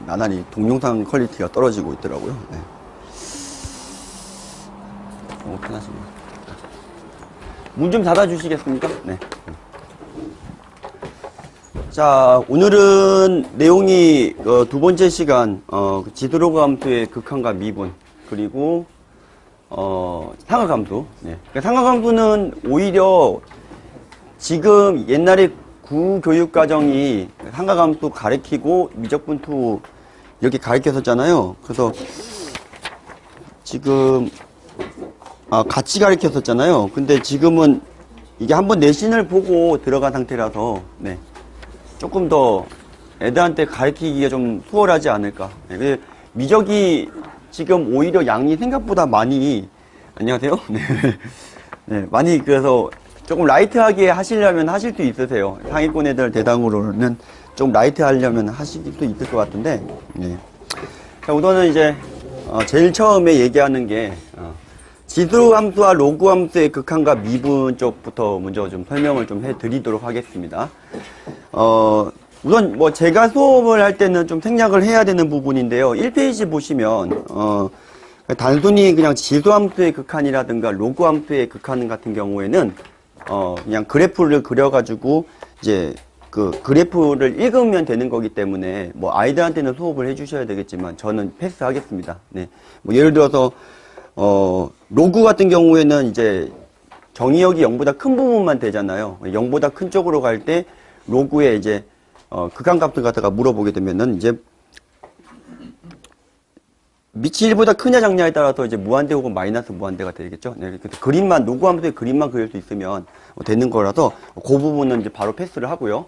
나날이 동영상 퀄리티가 떨어지고 있더라고요. 네. 편하십니다. 문 좀 닫아주시겠습니까? 네. 자, 오늘은 내용이 두 번째 시간 지드로그 함수의 극한과 미분 그리고 상하감수. 네. 그러니까 상하감수는 오히려 지금 옛날에 구교육과정이 상하감수 가르치고 미적분투 이렇게 가르쳤었잖아요. 그래서 지금 같이 가르쳤었잖아요. 근데 지금은 이게 한번 내신을 보고 들어간 상태라서 네. 조금 더 애들한테 가르치기가 좀 수월하지 않을까. 네. 미적이 지금 오히려 양이 생각보다 많이 안녕하세요. 네. 네. 많이 그래서 조금 라이트하게 하시려면 하실 수 있으세요. 상위권 애들 대상으로는 좀 라이트 하려면 하실 수 있을 것 같은데. 네. 자, 우선은 이제 제일 처음에 얘기하는 게 지수 함수와 로그 함수의 극한과 미분 쪽부터 먼저 좀 설명을 좀 해드리도록 하겠습니다. 우선 뭐 제가 수업을 할 때는 좀 생략을 해야 되는 부분인데요. 1페이지 보시면 단순히 그냥 지수 함수의 극한이라든가 로그 함수의 극한 같은 경우에는 그냥 그래프를 그려가지고 이제 그 그래프를 읽으면 되는 거기 때문에 뭐 아이들한테는 수업을 해주셔야 되겠지만 저는 패스하겠습니다. 네. 뭐 예를 들어서 로그 같은 경우에는 이제 정의역이 0보다 큰 부분만 되잖아요. 0보다 큰 쪽으로 갈 때 로그에 이제 극한값을 갖다가 물어보게 되면은 이제 밑이 1보다 크냐 작냐에 따라서 이제 무한대 혹은 마이너스 무한대가 되겠죠. 네, 그래서 그림만 로그 함수의 그림만 그릴 수 있으면 되는 거라서 그 부분은 이제 바로 패스를 하고요.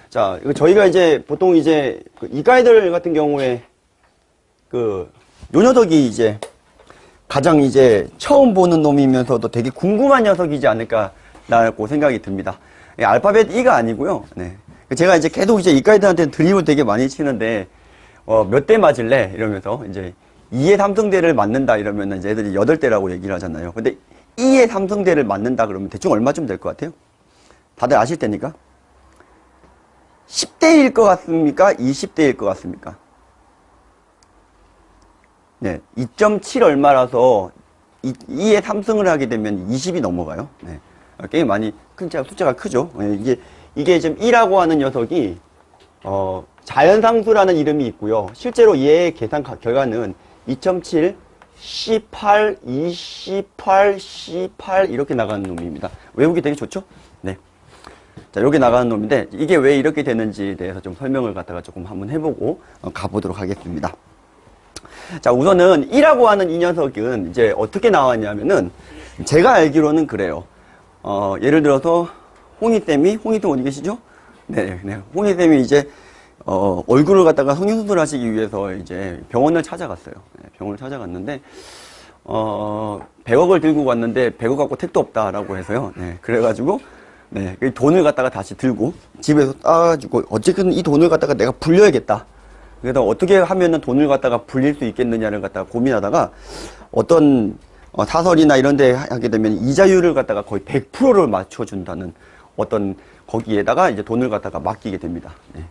자, 저희가 이제 보통 이제 이과애들 같은 경우에 요 녀석이 이제 가장 이제 처음 보는 놈이면서도 되게 궁금한 녀석이지 않을까라고 생각이 듭니다. 알파벳 E가 아니고요. 네. 제가 이제 계속 이제 이과애들한테 드립을 되게 많이 치는데 몇 대 맞을래? 이러면서 이제 2의 삼성대를 맞는다 이러면 이제 애들이 8대라고 얘기를 하잖아요. 근데 2의 삼성대를 맞는다 그러면 대충 얼마쯤 될 것 같아요? 다들 아실 테니까. 10대일 것 같습니까? 20대일 것 같습니까? 네, 2.7 얼마라서 2에 3승을 하게 되면 20이 넘어가요. 네, 꽤 많이 숫자가 크죠. 네, 이게 지금 1라고 하는 녀석이 자연상수라는 이름이 있고요. 실제로 얘의 계산 결과는 2.7, 18, 28, 18 이렇게 나가는 놈입니다. 외우기 되게 좋죠? 네. 자, 여기 나가는 놈인데 이게 왜 이렇게 되는지에 대해서 좀 설명을 갖다가 조금 한번 해보고 가보도록 하겠습니다. 자, 우선은 1라고 하는 이 녀석은 이제 어떻게 나왔냐면은 제가 알기로는 그래요. 예를 들어서 홍희쌤 어디 계시죠? 네, 홍희쌤이 이제 얼굴을 갖다가 성형수술 하시기 위해서 이제 병원을 찾아갔어요. 네, 병원을 찾아갔는데 100억을 들고 갔는데 100억 갖고 택도 없다라고 해서요. 네, 그래가지고 네, 돈을 갖다가 다시 들고 집에서 따가지고 어쨌든 이 돈을 갖다가 내가 불려야겠다. 그래서 어떻게 하면은 돈을 갖다가 불릴 수 있겠느냐를 갖다가 고민하다가 어떤 사설이나 이런 데 하게 되면 이자율을 갖다가 거의 100%를 맞춰준다는 어떤 거기에다가 이제 돈을 갖다가 맡기게 됩니다. 네.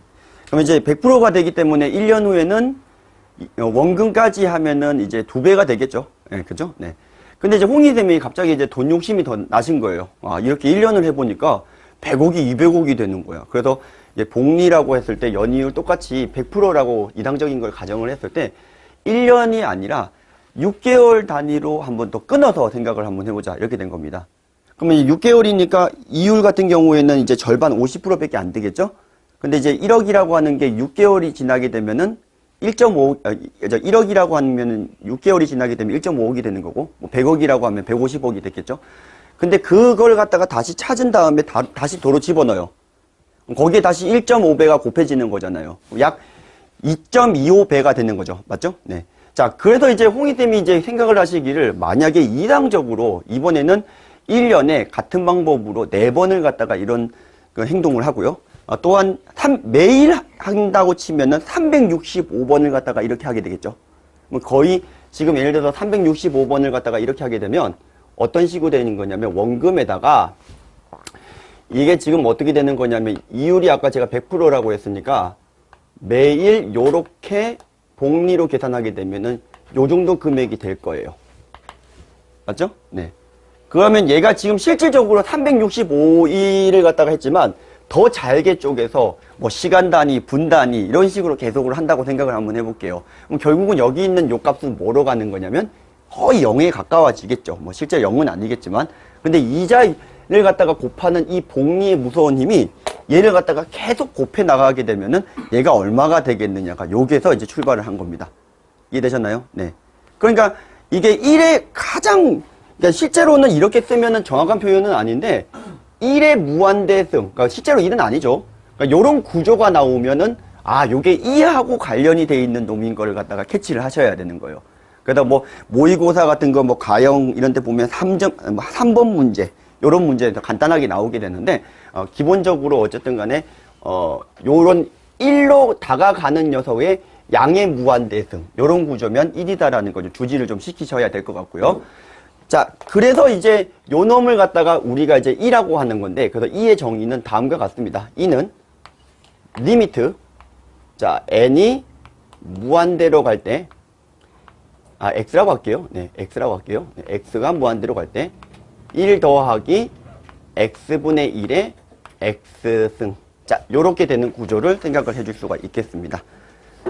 그럼 이제 100%가 되기 때문에 1년 후에는 원금까지 하면은 이제 2배가 되겠죠. 네, 그죠? 네. 근데 이제 홍희쌤이 갑자기 이제 돈 욕심이 더 나신 거예요. 이렇게 1년을 해보니까 100억이 200억이 되는 거야. 그래서 이제 복리라고 했을 때 연이율 똑같이 100%라고 이상적인 걸 가정을 했을 때 1년이 아니라 6개월 단위로 한번 더 끊어서 생각을 한번 해보자. 이렇게 된 겁니다. 그러면 6개월이니까 이율 같은 경우에는 이제 절반 50%밖에 안 되겠죠? 근데 이제 1억이라고 하는 게 6개월이 지나게 되면은 1억이라고 하면은 6개월이 지나게 되면 1.5억이 되는 거고, 뭐 100억이라고 하면 150억이 됐겠죠? 근데 그걸 갖다가 다시 찾은 다음에 다시 도로 집어넣어요. 거기에 다시 1.5배가 곱해지는 거잖아요. 약 2.25배가 되는 거죠. 맞죠? 네. 자, 그래서 이제 홍희쌤이 이제 생각을 하시기를 만약에 이상적으로 이번에는 1년에 같은 방법으로 4번을 갖다가 이런 그 행동을 하고요. 또한 매일 한다고 치면은 365번을 갖다가 이렇게 하게 되겠죠. 거의 지금 예를 들어서 365번을 갖다가 이렇게 하게 되면 어떤 식으로 되는 거냐면 원금에다가 이게 지금 어떻게 되는 거냐면 이율이 아까 제가 100%라고 했으니까 매일 요렇게 요렇게 복리로 계산하게 되면은 요 정도 금액이 될 거예요. 맞죠? 네. 그러면 얘가 지금 실질적으로 365일을 갖다가 했지만 더 잘게 쪼개서 뭐 시간 단위, 분 단위 이런 식으로 계속을 한다고 생각을 한번 해볼게요. 그럼 결국은 여기 있는 요 값은 뭐로 가는 거냐면 거의 0에 가까워지겠죠. 뭐 실제 0은 아니겠지만. 근데 이자를 갖다가 곱하는 이 복리의 무서운 힘이 얘를 갖다가 계속 곱해 나가게 되면은 얘가 얼마가 되겠느냐가 여기에서 이제 출발을 한 겁니다. 이해되셨나요? 네. 그러니까 이게 1의 가장, 그러니까 실제로는 이렇게 쓰면은 정확한 표현은 아닌데 1의 무한대승, 그러니까 실제로 1은 아니죠. 그러니까 요런 구조가 나오면은 아, 요게 2하고 관련이 돼 있는 놈인 거를 갖다가 캐치를 하셔야 되는 거예요. 그러다 뭐 모의고사 같은 거 뭐 가형 이런 데 보면 3번 문제 요런 문제에서 간단하게 나오게 되는데 기본적으로 어쨌든 간에 요런 1로 다가가는 녀석의 양의 무한대승 요런 구조면 1이다라는 거죠. 주지를 좀 시키셔야 될 것 같고요. 자, 그래서 이제 요 놈을 갖다가 우리가 이제 2라고 하는 건데, 그래서 2의 정의는 다음과 같습니다. 2는 리미트, 자, n이 무한대로 갈 때, x라고 할게요. 네, x라고 할게요. 네, x가 무한대로 갈 때, 1 더하기 x분의 1의 x승. 자, 요렇게 되는 구조를 생각을 해줄 수가 있겠습니다.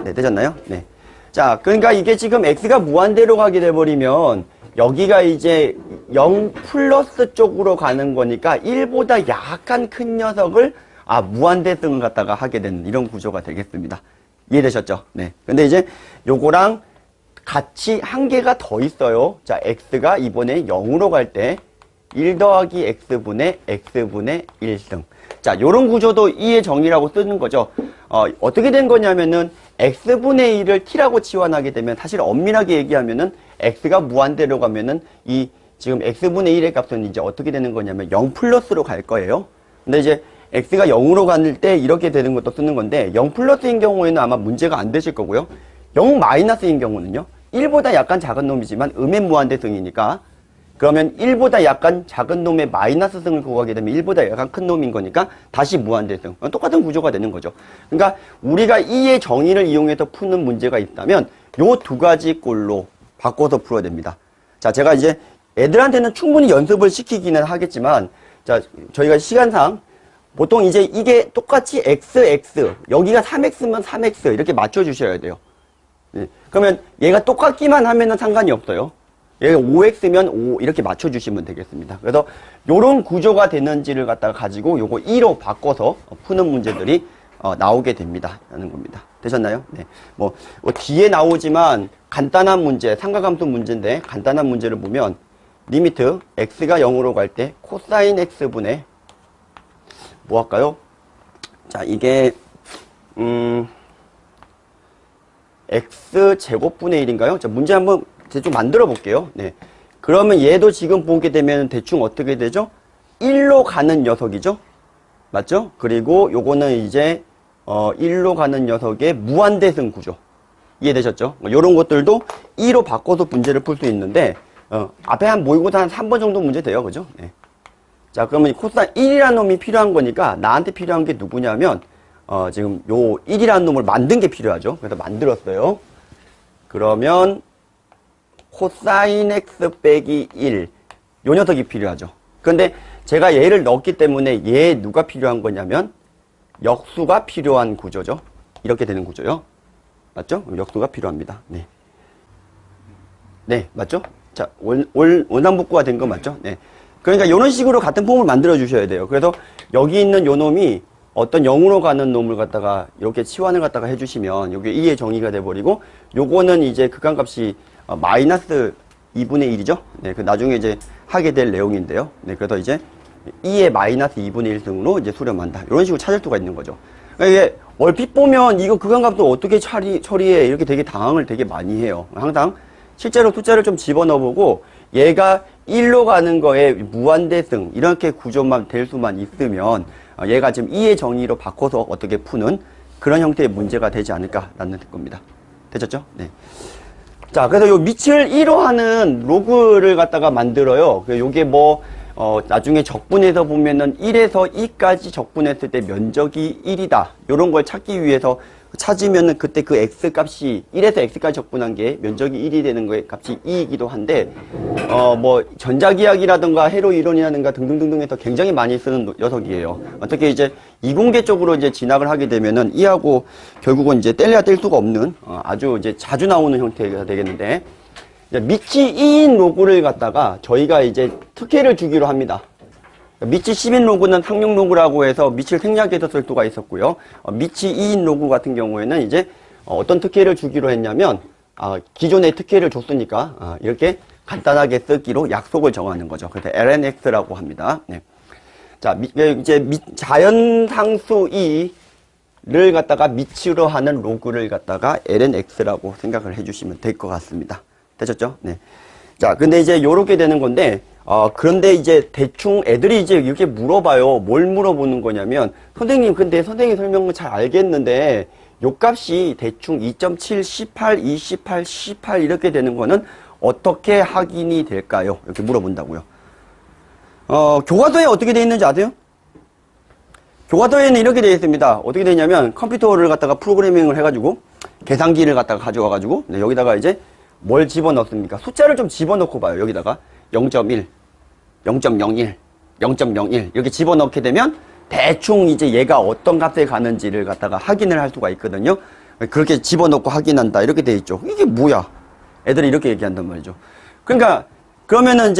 네, 되셨나요? 네. 자, 그러니까 이게 지금 x가 무한대로 가게 돼버리면, 여기가 이제 0 플러스 쪽으로 가는 거니까 1보다 약간 큰 녀석을 무한대승을 갖다가 하게 되는 이런 구조가 되겠습니다. 이해되셨죠? 네. 근데 이제 요거랑 같이 한 개가 더 있어요. 자, x가 이번에 0으로 갈 때 1 더하기 x분의 1승. 자, 요런 구조도 2의 정의라고 쓰는 거죠. 어떻게 된 거냐면은 x분의 1을 t라고 치환하게 되면 사실 엄밀하게 얘기하면은 x가 무한대로 가면은 이 지금 x분의 1의 값은 이제 어떻게 되는 거냐면 0 플러스로 갈 거예요. 근데 이제 x가 0으로 갈 때 이렇게 되는 것도 쓰는 건데 0 플러스인 경우에는 아마 문제가 안 되실 거고요. 0 마이너스인 경우는요. 1보다 약간 작은 놈이지만 음의 무한대승이니까 그러면 1보다 약간 작은 놈의 마이너스 승을 구하게 되면 1보다 약간 큰 놈인 거니까 다시 무한대승. 똑같은 구조가 되는 거죠. 그러니까 우리가 2의 정의를 이용해서 푸는 문제가 있다면 요 두 가지 꼴로 바꿔서 풀어야 됩니다. 자, 제가 이제 애들한테는 충분히 연습을 시키기는 하겠지만 자, 저희가 시간상 보통 이제 이게 똑같이 x, 여기가 3x면 3x 이렇게 맞춰주셔야 돼요. 네. 그러면 얘가 똑같기만 하면은 상관이 없어요. 얘가 5x면 5 이렇게 맞춰주시면 되겠습니다. 그래서 요런 구조가 되는지를 갖다가 가지고 요거 2로 바꿔서 푸는 문제들이 나오게 됩니다. 라는 겁니다. 되셨나요? 네. 뭐 뒤에 나오지만 간단한 문제, 삼각함수 문제인데 간단한 문제를 보면 리미트 x가 0으로 갈 때 코사인 x분의 뭐 할까요? 자, 이게 x제곱분의 1인가요? 자, 문제 한번 좀 만들어 볼게요. 네. 그러면 얘도 지금 보게 되면 대충 어떻게 되죠? 1로 가는 녀석이죠? 맞죠? 그리고 요거는 이제 1로 가는 녀석의 무한대승 구조. 이해되셨죠? 요런 것들도 2로 바꿔서 문제를 풀 수 있는데 앞에 한 모의고사 한 3번 정도 문제 돼요. 그죠? 네. 자, 그러면 코사인 1이라는 놈이 필요한 거니까 나한테 필요한 게 누구냐면 지금 요 1이라는 놈을 만든 게 필요하죠. 그래서 만들었어요. 그러면 코사인 x 빼기 1 요 녀석이 필요하죠. 그런데 제가 얘를 넣었기 때문에 얘 누가 필요한 거냐면 역수가 필요한 구조죠. 이렇게 되는 구조요. 맞죠? 역수가 필요합니다. 네. 네, 맞죠? 자, 원상복구가 된 거 맞죠? 네. 그러니까 이런 식으로 같은 폼을 만들어 주셔야 돼요. 그래서 여기 있는 요 놈이 어떤 0으로 가는 놈을 갖다가 이렇게 치환을 갖다가 해주시면 여기 2의 정의가 돼버리고 요거는 이제 극한값이 마이너스 2분의 1이죠. 네, 그 나중에 이제 하게 될 내용인데요. 네, 그래서 이제 2의 마이너스 2분의 1승으로 이제 수렴한다. 이런 식으로 찾을 수가 있는 거죠. 그러니까 이게 얼핏 보면 이거 극한값도 어떻게 처리해 이렇게 되게 당황을 되게 많이 해요. 항상 실제로 숫자를 좀 집어넣어보고 얘가 1로 가는 거에 무한대승 이렇게 구조만 될 수만 있으면 얘가 지금 2의 정의로 바꿔서 어떻게 푸는 그런 형태의 문제가 되지 않을까라는 겁니다. 되셨죠? 네. 자, 그래서 요 밑을 1로 하는 로그를 갖다가 만들어요. 요게 뭐 나중에 적분해서 보면은 1에서 2까지 적분했을 때 면적이 1이다. 요런 걸 찾기 위해서 찾으면은 그때 그 x 값이 1에서 x까지 적분한 게 면적이 1이 되는 거에 값이 2이기도 한데 뭐 전자기하학이라든가 회로 이론이라든가 등등등등 해서 굉장히 많이 쓰는 녀석이에요. 어떻게 이제 이공계 쪽으로 이제 진학을 하게 되면은 이하고 결국은 이제 뗄래야 뗄 수가 없는 아주 이제 자주 나오는 형태가 되겠는데, 밑이 2인 로그를 갖다가 저희가 이제 특혜를 주기로 합니다. 밑이 10인 로그는 상용 로그라고 해서 밑을 생략해서 쓸 수가 있었고요. 밑이 2인 로그 같은 경우에는 이제 어떤 특혜를 주기로 했냐면, 기존의 특혜를 줬으니까 이렇게 간단하게 쓰기로 약속을 정하는 거죠. 그래서 lnx라고 합니다. 네. 자, 이제 자연상수 2를 갖다가 밑으로 하는 로그를 갖다가 lnx라고 생각을 해주시면 될 것 같습니다. 되셨죠? 네. 자, 근데 이제 요렇게 되는 건데, 그런데 이제 대충 애들이 이제 이렇게 물어봐요. 뭘 물어보는 거냐면, 선생님, 근데 선생님 설명은 잘 알겠는데, 요 값이 대충 2.7, 18, 28, 18 이렇게 되는 거는 어떻게 확인이 될까요? 이렇게 물어본다고요. 교과서에 어떻게 되어 있는지 아세요? 교과서에는 이렇게 되어 있습니다. 어떻게 되어 있냐면, 컴퓨터를 갖다가 프로그래밍을 해가지고, 계산기를 갖다가 가져와가지고, 네, 여기다가 이제 뭘 집어넣습니까? 숫자를 좀 집어넣고 봐요. 여기다가 0.1, 0.01, 0.01 이렇게 집어넣게 되면 대충 이제 얘가 어떤 값에 가는지를 갖다가 확인을 할 수가 있거든요. 그렇게 집어넣고 확인한다 이렇게 돼 있죠. 이게 뭐야? 애들이 이렇게 얘기한단 말이죠. 그러니까 그러면은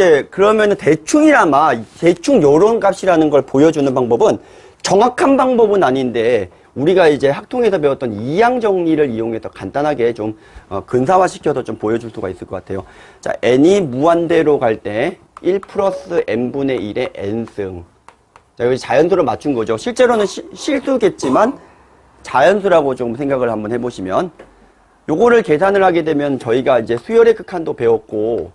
대충이라마 대충 요런 값이라는 걸 보여주는 방법은 정확한 방법은 아닌데, 우리가 이제 학통에서 배웠던 이항 정리를 이용해서 간단하게 좀 근사화시켜서 좀 보여줄 수가 있을 것 같아요. 자, n이 무한대로 갈 때 1 플러스 n분의 1의 n승. 자, 여기 자연수로 맞춘 거죠. 실제로는 실수겠지만 자연수라고 좀 생각을 한번 해보시면, 요거를 계산을 하게 되면 저희가 이제 수열의 극한도 배웠고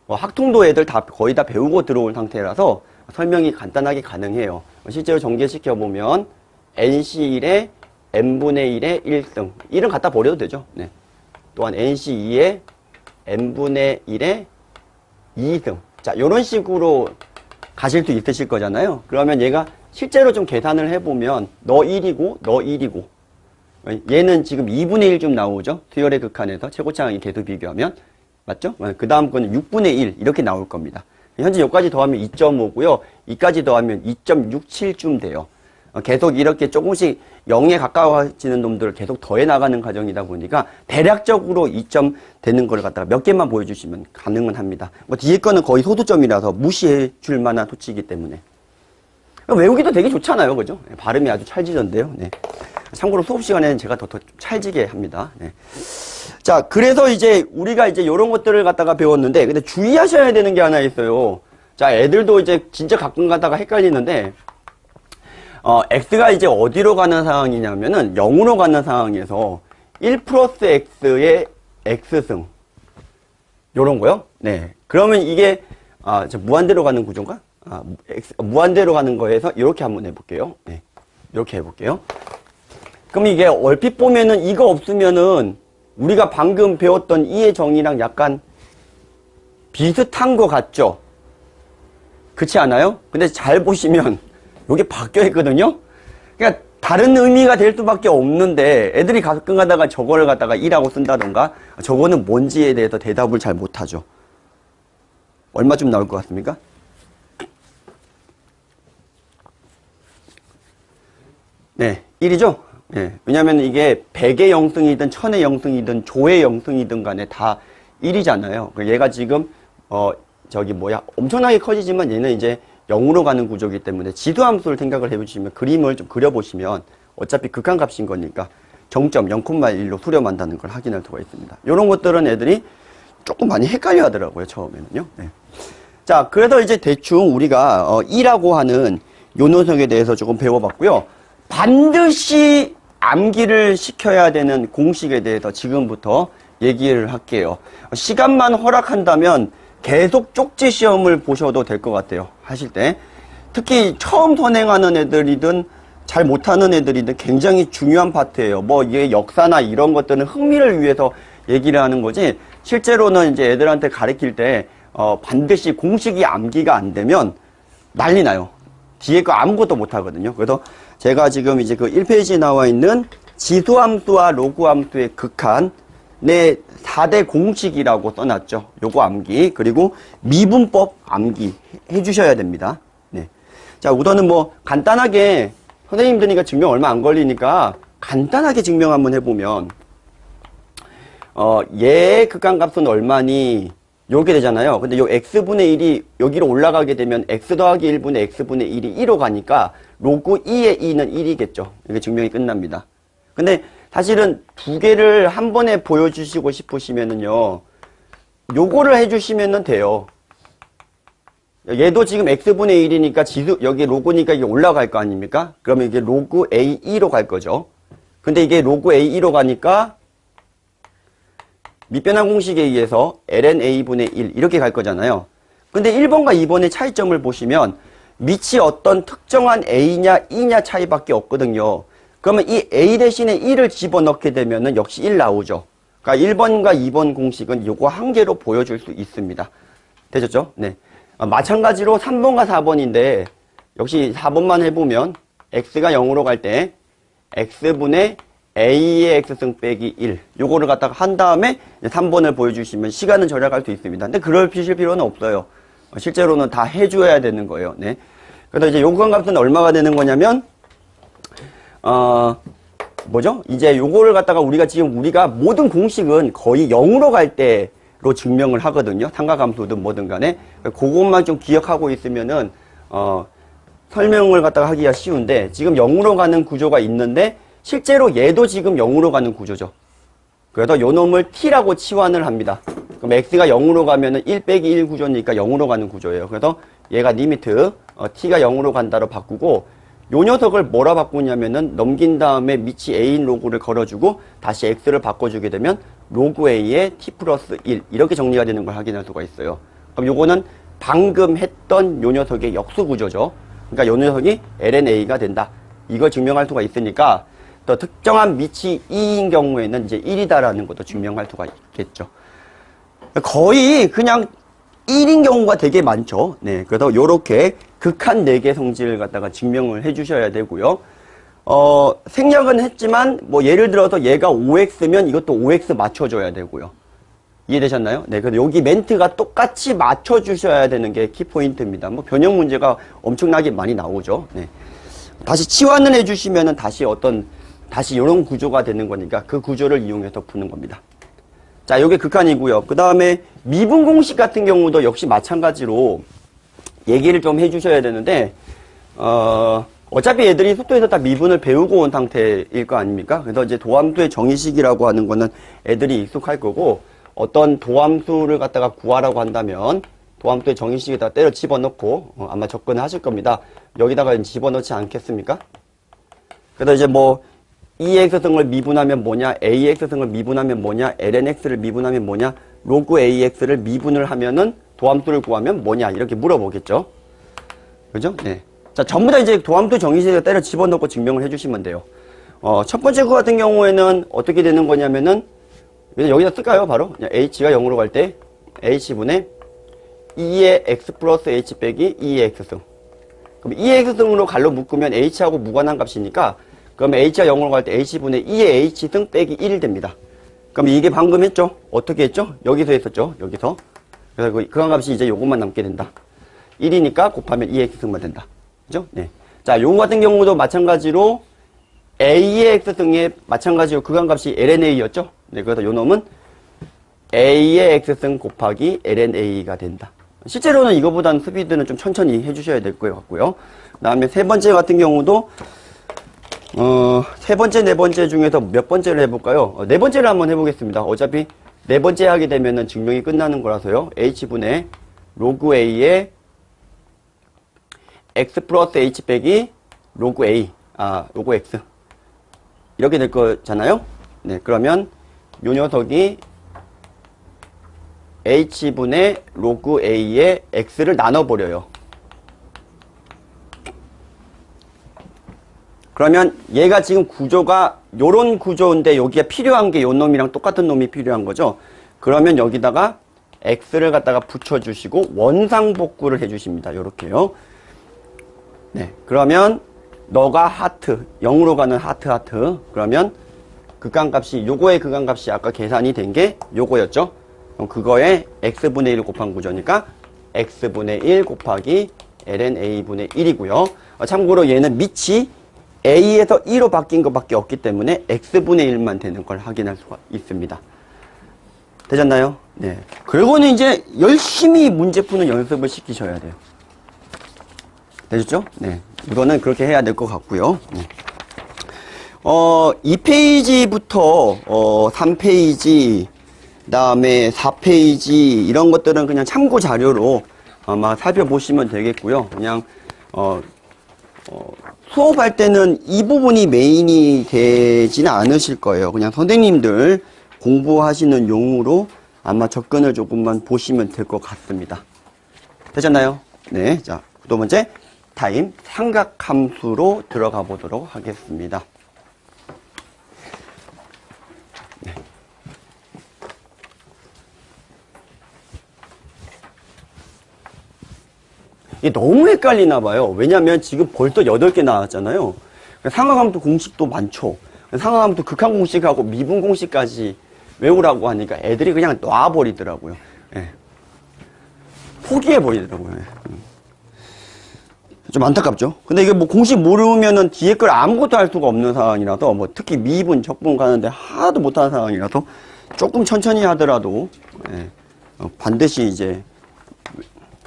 학통도 애들 다 거의 다 배우고 들어온 상태라서 설명이 간단하게 가능해요. 실제로 전개시켜보면 NC1에 n분의 1의 1승. 1은 갖다 버려도 되죠. 네. 또한 NC2에 n분의 1의 2승. 자, 요런 식으로 가실 수 있으실 거잖아요. 그러면 얘가 실제로 좀 계산을 해보면 너 1이고 너 1이고 얘는 지금 2분의 1좀 나오죠. 수열의 극한에서 최고차항이 계수 비교하면. 맞죠? 그 다음 거는 6분의 1 이렇게 나올 겁니다. 현재 여기까지 더하면 2.5고요. 이까지 더하면 2.67쯤 돼요. 계속 이렇게 조금씩 0에 가까워지는 놈들을 계속 더해 나가는 과정이다 보니까 대략적으로 2점 되는 걸 갖다가 몇 개만 보여주시면 가능은 합니다. 뭐 뒤에 거는 거의 소수점이라서 무시해 줄 만한 소치이기 때문에. 외우기도 되게 좋잖아요. 그죠? 발음이 아주 찰지던데요. 네. 참고로 수업 시간에는 제가 더 찰지게 합니다. 네. 자, 그래서 이제 우리가 이제 이런 것들을 갖다가 배웠는데, 근데 주의하셔야 되는 게 하나 있어요. 자, 애들도 이제 진짜 가끔 가다가 헷갈리는데, x가 이제 어디로 가는 상황이냐면은 0으로 가는 상황에서 1 플러스 x의 x승. 요런 거요? 네. 그러면 이게, 무한대로 가는 구조인가? 무한대로 가는 거에서 이렇게 한번 해볼게요. 네. 이렇게 해볼게요. 그럼 이게 얼핏 보면은 이거 없으면은 우리가 방금 배웠던 이의 정의랑 약간 비슷한 것 같죠? 그렇지 않아요? 근데 잘 보시면 이게 바뀌어 있거든요? 그러니까 다른 의미가 될 수밖에 없는데 애들이 가끔 가다가 저거를 갖다가 2라고 쓴다던가 저거는 뭔지에 대해서 대답을 잘 못하죠. 얼마쯤 나올 것 같습니까? 네, 1이죠? 네, 왜냐면 이게 100의 영승이든 1000의 영승이든 조의 영승이든 간에 다 1이잖아요. 얘가 지금 엄청나게 커지지만 얘는 이제 0으로 가는 구조이기 때문에 지수함수를 생각을 해보시면 그림을 좀 그려보시면 어차피 극한값인 거니까 정점 0,1로 수렴한다는 걸 확인할 수가 있습니다. 이런 것들은 애들이 조금 많이 헷갈려 하더라고요. 처음에는요. 네. 자, 그래서 이제 대충 우리가 2라고 하는 요 녀석에 대해서 조금 배워봤고요. 반드시 암기를 시켜야 되는 공식에 대해서 지금부터 얘기를 할게요. 시간만 허락한다면 계속 쪽지 시험을 보셔도 될 것 같아요. 하실 때. 특히 처음 선행하는 애들이든 잘 못하는 애들이든 굉장히 중요한 파트예요. 뭐 이게 역사나 이런 것들은 흥미를 위해서 얘기를 하는 거지 실제로는 이제 애들한테 가르칠 때 반드시 공식이 암기가 안 되면 난리 나요. 뒤에 거 아무것도 못 하거든요. 그래서 제가 지금 이제 그 1페이지에 나와 있는 지수함수와 로그함수의 극한, 네, 4대 공식이라고 써놨죠. 요거 암기. 그리고 미분법 암기 해주셔야 됩니다. 네. 자, 우선은 뭐, 간단하게, 선생님들이니까 증명 얼마 안 걸리니까, 간단하게 증명 한번 해보면, 얘의 극한값은 얼마니, 요게 되잖아요. 근데 요 x분의 1이 여기로 올라가게 되면 x 더하기 1분의 x분의 1이 1로 가니까, 로그 2의 2는 1이겠죠. 이게 증명이 끝납니다. 근데 사실은 두 개를 한 번에 보여주시고 싶으시면은요, 요거를 해주시면 돼요. 얘도 지금 x분의 1이니까 지수, 여기 로그니까 이게 올라갈 거 아닙니까? 그러면 이게 로그 a2로 갈 거죠. 근데 이게 로그 a2로 가니까 밑변환 공식에 의해서 ln a분의 1 이렇게 갈 거잖아요. 근데 1번과 2번의 차이점을 보시면 밑이 어떤 특정한 a냐 e냐 차이밖에 없거든요. 그러면 이 a 대신에 1을 집어넣게 되면은 역시 1 나오죠. 그러니까 1번과 2번 공식은 요거 한 개로 보여줄 수 있습니다. 되셨죠? 네. 마찬가지로 3번과 4번인데 역시 4번만 해보면 x가 0으로 갈 때 x분의 a의 x승 빼기 1 요거를 갖다가 한 다음에 3번을 보여주시면 시간은 절약할 수 있습니다. 근데 그럴 필요는 없어요. 실제로는 다 해줘야 되는 거예요. 네. 그래서 이제 요구값은 얼마가 되는 거냐면 뭐죠? 이제 요거를 갖다가 우리가 모든 공식은 거의 0으로 갈 때로 증명을 하거든요. 삼각함수든 뭐든 간에. 그것만 좀 기억하고 있으면은, 설명을 갖다가 하기가 쉬운데, 지금 0으로 가는 구조가 있는데, 실제로 얘도 지금 0으로 가는 구조죠. 그래서 요 놈을 t라고 치환을 합니다. 그럼 x가 0으로 가면은 1 빼기 1 구조니까 0으로 가는 구조예요. 그래서 얘가 리미트, t가 0으로 간다로 바꾸고, 요 녀석을 뭐라 바꾸냐면은 넘긴 다음에 밑이 a인 로그를 걸어주고 다시 x를 바꿔주게 되면 로그 a의 t 플러스 1 이렇게 정리가 되는 걸 확인할 수가 있어요. 그럼 요거는 방금 했던 요 녀석의 역수 구조죠. 그러니까 요 녀석이 ln a가 된다. 이걸 증명할 수가 있으니까 또 특정한 밑이 2인 경우에는 이제 1이다라는 것도 증명할 수가 있겠죠. 거의 그냥 1인 경우가 되게 많죠. 네. 그래서 요렇게 극한 4개 성질을 갖다가 증명을 해 주셔야 되고요. 생략은 했지만, 뭐, 예를 들어서 얘가 5x면 이것도 5x 맞춰줘야 되고요. 이해되셨나요? 네. 그래서 여기 멘트가 똑같이 맞춰주셔야 되는 게 키포인트입니다. 뭐, 변형 문제가 엄청나게 많이 나오죠. 네. 다시 치환을 해주시면은 다시 이런 구조가 되는 거니까 그 구조를 이용해서 푸는 겁니다. 자, 요게 극한이고요. 그 다음에 미분 공식 같은 경우도 역시 마찬가지로 얘기를 좀 해주셔야 되는데, 어차피 애들이 속도에서 다 미분을 배우고 온 상태일 거 아닙니까? 그래서 이제 도함수의 정의식이라고 하는 거는 애들이 익숙할 거고, 어떤 도함수를 갖다가 구하라고 한다면, 도함수의 정의식에다 때려 집어넣고, 아마 접근을 하실 겁니다. 여기다가 집어넣지 않겠습니까? 그래서 이제 뭐, EX승을 미분하면 뭐냐, AX승을 미분하면 뭐냐, LNX를 미분하면 뭐냐, 로그 AX를 미분을 하면은 도함수를 구하면 뭐냐, 이렇게 물어보겠죠. 그죠? 네. 자, 전부 다 이제 도함수 정의식에 때려 집어넣고 증명을 해주시면 돼요. 첫 번째 거 같은 경우에는 어떻게 되는 거냐면은, 여기다 쓸까요, 바로? H가 0으로 갈 때, H분의 2의 X 플러스 H 빼기 2의 X승. 그럼 2의 X승으로 갈로 묶으면 H하고 무관한 값이니까, 그러면 H가 0으로 갈 때 H분의 2의 H승 빼기 1 됩니다. 그럼 이게 방금 했죠? 어떻게 했죠? 여기서 했었죠? 여기서. 그래서 그 극한값이 이제 요것만 남게 된다. 1이니까 곱하면 2의 X승만 된다. 그죠? 네. 자, 요거 같은 경우도 마찬가지로 A의 X승에 마찬가지로 극한값이 LNA였죠? 네, 그래서 요 놈은 A의 X승 곱하기 LNA가 된다. 실제로는 이거보다는 스피드는 좀 천천히 해주셔야 될 것 같고요. 그 다음에 세 번째 같은 경우도 세 번째, 네 번째 중에서 몇 번째를 해볼까요? 네 번째를 한번 해보겠습니다. 어차피 네 번째 하게 되면은 증명이 끝나는 거라서요. H분의 로그 A의 X 플러스 H 빼기 로그 A, 로그 X. 이렇게 될 거잖아요? 네, 그러면 요 녀석이 H분의 로그 A의 X를 나눠버려요. 그러면 얘가 지금 구조가 요런 구조인데 여기에 필요한 게 요 놈이랑 똑같은 놈이 필요한 거죠. 그러면 여기다가 X를 갖다가 붙여주시고 원상복구를 해주십니다. 요렇게요. 네. 그러면 너가 하트, 0으로 가는 하트. 그러면 극한값이, 요거의 극한값이 아까 계산이 된 게 요거였죠. 그럼 그거에 x분의 1 곱한 구조니까 x분의 1 곱하기 ln a분의 1이고요. 참고로 얘는 밑이 a에서 2로 바뀐 것밖에 없기 때문에 x분의 1만 되는 걸 확인할 수가 있습니다. 되셨나요? 네. 그리고는 이제 열심히 문제 푸는 연습을 시키셔야 돼요. 되셨죠? 네. 이거는 그렇게 해야 될 것 같고요. 네. 2페이지부터 3페이지, 그다음에 4페이지 이런 것들은 그냥 참고 자료로 아마 살펴보시면 되겠고요. 그냥 수업할 때는 이 부분이 메인이 되지는 않으실 거예요. 그냥 선생님들 공부하시는 용으로 아마 접근을 조금만 보시면 될 것 같습니다. 되셨나요? 네. 자, 두 번째 타임 삼각함수로 들어가 보도록 하겠습니다. 네. 이게 너무 헷갈리나 봐요. 왜냐면 지금 벌써 8개 나왔잖아요. 삼각함수 공식도 많죠. 삼각함수 극한 공식하고 미분 공식까지 외우라고 하니까 애들이 그냥 놔버리더라고요. 예. 포기해버리더라고요. 예. 좀 안타깝죠. 근데 이게 뭐 공식 모르면은 뒤에 걸 아무것도 할 수가 없는 상황이라서, 뭐 특히 미분, 적분 가는데 하나도 못하는 상황이라서 조금 천천히 하더라도, 예. 반드시 이제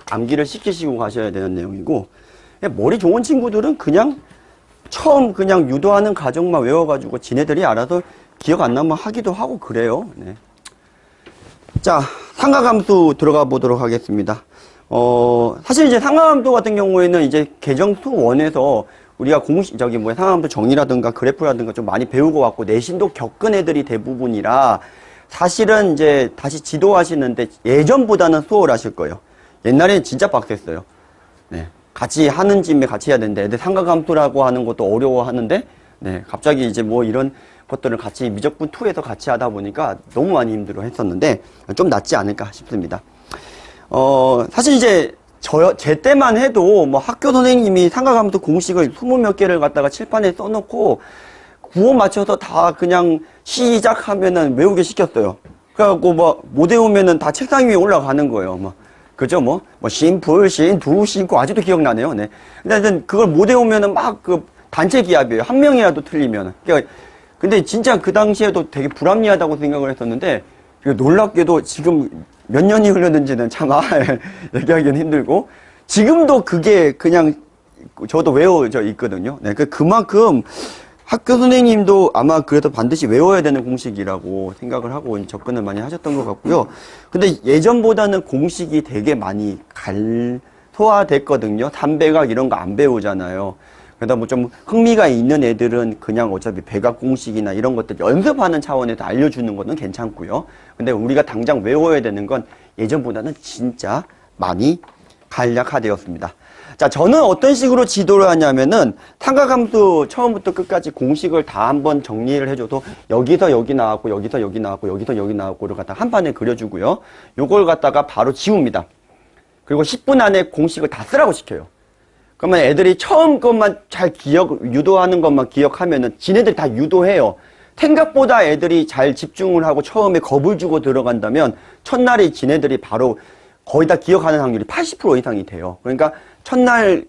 암기를 시키시고 가셔야 되는 내용이고, 머리 좋은 친구들은 그냥 처음 그냥 유도하는 과정만 외워가지고 지네들이 알아서 기억 안 나면 하기도 하고 그래요. 네. 자, 삼각함수 들어가 보도록 하겠습니다. 사실 이제 삼각함수 같은 경우에는 이제 계정수 1에서 우리가 삼각함수 정의라든가 그래프라든가 좀 많이 배우고 왔고 내신도 겪은 애들이 대부분이라 사실은 이제 다시 지도하시는데 예전보다는 수월하실 거예요. 옛날에는 진짜 빡셌어요. 네. 같이 하는 짐에 같이 해야 되는데 애들 삼각함수라고 하는 것도 어려워하는데, 네. 갑자기 이제 뭐 이런 것들을 같이 미적분 2에서 같이 하다 보니까 너무 많이 힘들어 했었는데 좀 낫지 않을까 싶습니다. 사실 이제 제 때만 해도 뭐 학교 선생님이 삼각함수 공식을 20몇 개를 갖다가 칠판에 써놓고 구호 맞춰서 다 그냥 시작하면은 외우게 시켰어요. 그래갖고 뭐 못 외우면은 다 책상 위에 올라가는 거예요. 그죠? 심플, 신, 두, 신고 아직도 기억나네요. 네. 근데 그걸 못 외우면은 막 단체 기합이에요. 한 명이라도 틀리면은. 그러니까 근데 진짜 그 당시에도 되게 불합리하다고 생각을 했었는데, 놀랍게도 지금 몇 년이 흘렀는지는 참, 얘기하기는 힘들고, 지금도 그게 그냥 저도 외워져 있거든요. 네. 그만큼 학교 선생님도 아마 그래도 반드시 외워야 되는 공식이라고 생각을 하고 접근을 많이 하셨던 것 같고요. 근데 예전보다는 공식이 되게 많이 소화됐거든요. 삼배각 이런 거 안 배우잖아요. 그러다 뭐 좀 흥미가 있는 애들은 그냥 어차피 배각 공식이나 이런 것들 연습하는 차원에서 알려주는 거는 괜찮고요. 근데 우리가 당장 외워야 되는 건 예전보다는 진짜 많이 간략화되었습니다. 자, 저는 어떤 식으로 지도를 하냐면은 삼각함수 처음부터 끝까지 공식을 다 한번 정리를 해줘도 여기서 여기 나왔고 여기서 여기 나왔고 여기서 여기 나왔고를 갖다가 한 판에 그려주고요. 요걸 갖다가 바로 지웁니다. 그리고 10분 안에 공식을 다 쓰라고 시켜요. 그러면 애들이 처음 것만 잘 유도하는 것만 기억하면은 지네들이 다 유도해요. 생각보다 애들이 잘 집중을 하고 처음에 겁을 주고 들어간다면 첫날에 지네들이 바로 거의 다 기억하는 확률이 80% 이상이 돼요. 그러니까 첫날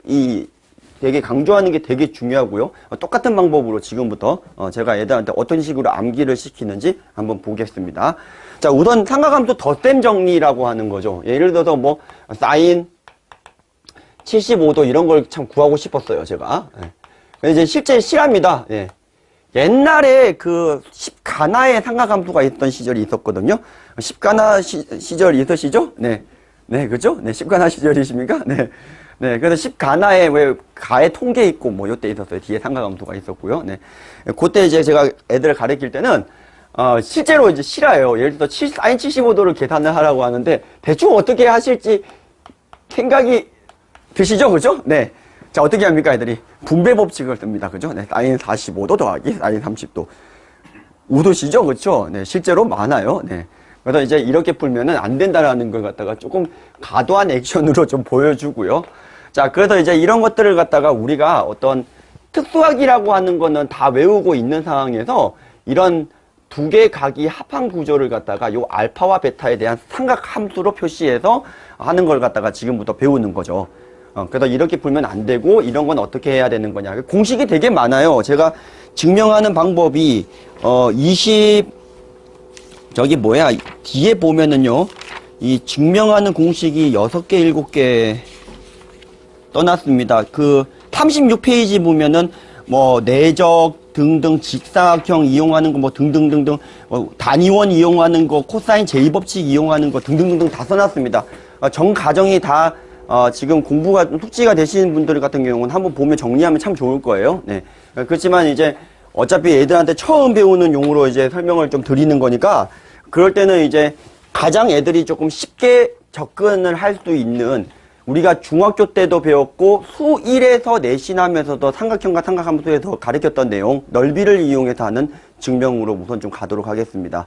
되게 강조하는 게 되게 중요하고요. 똑같은 방법으로 지금부터 제가 애들한테 어떤 식으로 암기를 시키는지 한번 보겠습니다. 자, 우선 삼각함수 덧셈 정리라고 하는 거죠. 예를 들어서 뭐 사인 75도 이런 걸 참 구하고 싶었어요, 제가. 네. 이제 실제 실합니다. 네. 옛날에 그 10가나의 삼각함수가 있던 시절이 있었거든요. 10가나 시절 있으시죠? 네. 네, 그죠? 네, 10가나 시절이십니까? 네. 네, 그래서 10가나에 왜 가에 통계 있고 뭐 요때 있었어요. 뒤에 삼각함수가 있었고요. 네. 그때 이제 제가 애들을 가르칠 때는 실제로 이제 실화예요. 예를 들어서 사인 75도를 계산을 하라고 하는데 대충 어떻게 하실지 생각이 드시죠? 그죠? 네. 자, 어떻게 합니까, 애들이? 분배 법칙을 씁니다. 그죠? 네. 사인 45도 더하기 사인 30도. 우도시죠? 그렇죠? 네. 실제로 많아요. 네. 그래서 이제 이렇게 풀면은 안 된다라는 걸 갖다가 조금 과도한 액션으로 좀 보여주고요. 자, 그래서 이제 이런 것들을 갖다가 우리가 어떤 특수학이라고 하는 거는 다 외우고 있는 상황에서 이런 두 개 각이 합한 구조를 갖다가 요 알파와 베타에 대한 삼각 함수로 표시해서 하는 걸 갖다가 지금부터 배우는 거죠. 그래서 이렇게 풀면 안 되고 이런 건 어떻게 해야 되는 거냐. 공식이 되게 많아요. 제가 증명하는 방법이 저기 뭐야 뒤에 보면은요. 이 증명하는 공식이 6개, 7개 떠났습니다. 그 36페이지 보면은 뭐 내적 등등 직사각형 이용하는 거 뭐 등등등등 단위원 이용하는 거 코사인 제2법칙 이용하는 거 등등등등 다 써놨습니다. 전 과정이 다 지금 공부가 숙지가 되시는 분들 같은 경우는 한번 보면 정리하면 참 좋을 거예요. 네. 그렇지만 이제 어차피 애들한테 처음 배우는 용어로 이제 설명을 좀 드리는 거니까 그럴 때는 이제 가장 애들이 조금 쉽게 접근을 할 수 있는 우리가 중학교 때도 배웠고 수1에서 내신하면서도 삼각형과 삼각함수에서 가르쳤던 내용 넓이를 이용해서 하는 증명으로 우선 좀 가도록 하겠습니다.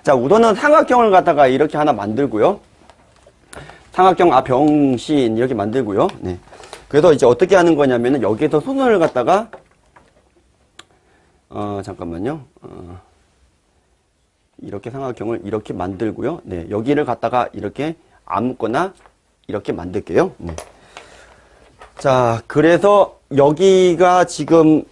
자, 우선은 삼각형을 갖다가 이렇게 하나 만들고요. 삼각형 병신 이렇게 만들고요. 네. 그래서 이제 어떻게 하는 거냐면은 여기에서 수선을 갖다가 잠깐만요. 이렇게 삼각형을 이렇게 만들고요. 네. 여기를 갖다가 이렇게 아무거나 이렇게 만들게요. 네. 자, 그래서 여기가 지금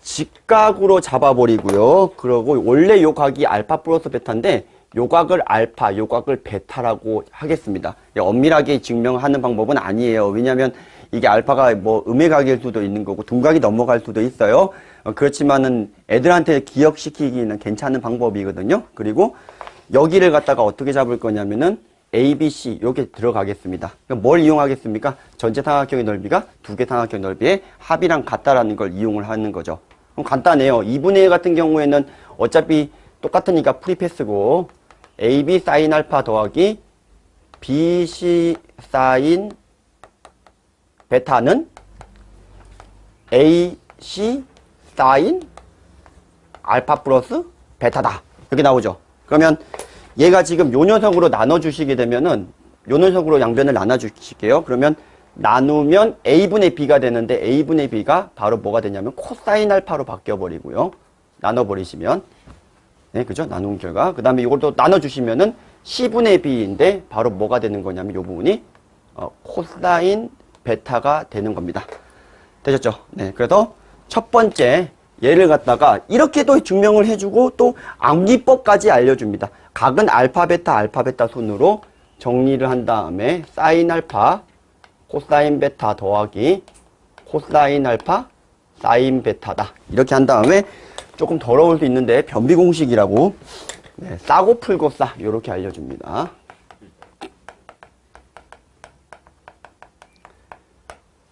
직각으로 잡아버리고요. 그리고 원래 요 각이 알파 플러스 베타인데 요 각을 알파, 요 각을 베타라고 하겠습니다. 엄밀하게 증명하는 방법은 아니에요. 왜냐하면 이게 알파가 뭐 음의 각일 수도 있는 거고 둔각이 넘어갈 수도 있어요. 그렇지만은 애들한테 기억시키기는 괜찮은 방법이거든요. 그리고 여기를 갖다가 어떻게 잡을 거냐면은 A, B, C 이렇게 들어가겠습니다. 그럼 뭘 이용하겠습니까? 전체 삼각형의 넓이가 두 개 삼각형 넓이의 합이랑 같다라는 걸 이용을 하는 거죠. 그럼 간단해요. 2분의 1 같은 경우에는 어차피 똑같으니까 프리패스고 AB 사인 알파 더하기 BC 사인 베타는 AC 사인 알파 플러스 베타다. 이렇게 나오죠. 그러면 얘가 지금 요 녀석으로 나눠주시게 되면은 요 녀석으로 양변을 나눠주실게요. 그러면 나누면 A분의 B가 되는데 A분의 B가 바로 뭐가 되냐면 코사인 알파로 바뀌어버리고요. 나눠버리시면 네, 그죠? 나눈 결과 그 다음에 이것도 나눠주시면은 C분의 B인데 바로 뭐가 되는 거냐면 요 부분이 코사인 베타가 되는 겁니다. 되셨죠? 네, 그래서 첫 번째 얘를 갖다가 이렇게도 증명을 해주고 또 암기법까지 알려줍니다. 각은 알파 베타 순으로 정리를 한 다음에 사인 알파 코사인 베타 더하기 코사인 알파 사인 베타다. 이렇게 한 다음에 조금 더러울 수 있는데 변비 공식이라고 네, 싸고 풀고 싸 이렇게 알려줍니다.